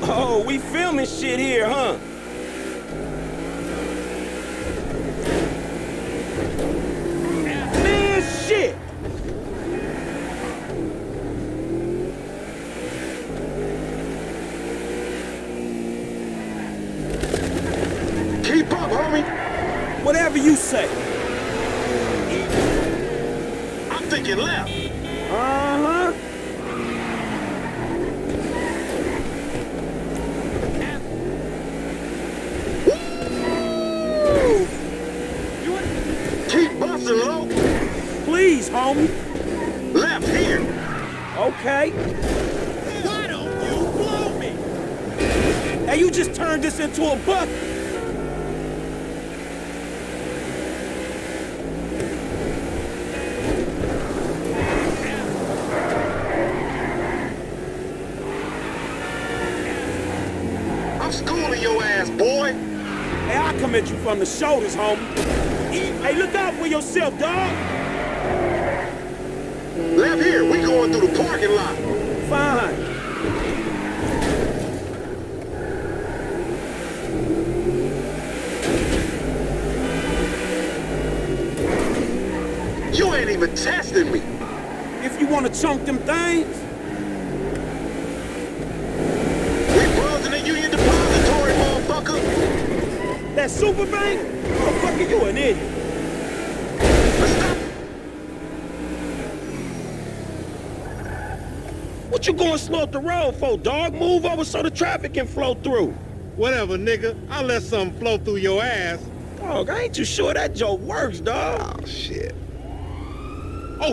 Oh, we filming shit here, huh? Man, shit! Keep up, homie. Whatever you say. I'm thinking left. Uh-huh. Keep busting, low. Please, homie. Left here. Okay. Why don't you blow me? Hey, you just turned this into a buck. I'm schooling your ass, boy. Hey, I'll come at you from the shoulders, homie. Hey, look out for yourself, dog. Left here. We going through the parking lot. Fine. You ain't even testing me. If you want to chunk them things, We buzzing the Union Depository, motherfucker. that super bank, motherfucker, you an idiot. Let's stop. What you going slow up the road for, dog? Move over so the traffic can flow through. Whatever, nigga. I'll let something flow through your ass. Dog, I ain't too sure that joke works, dog. Oh, shit.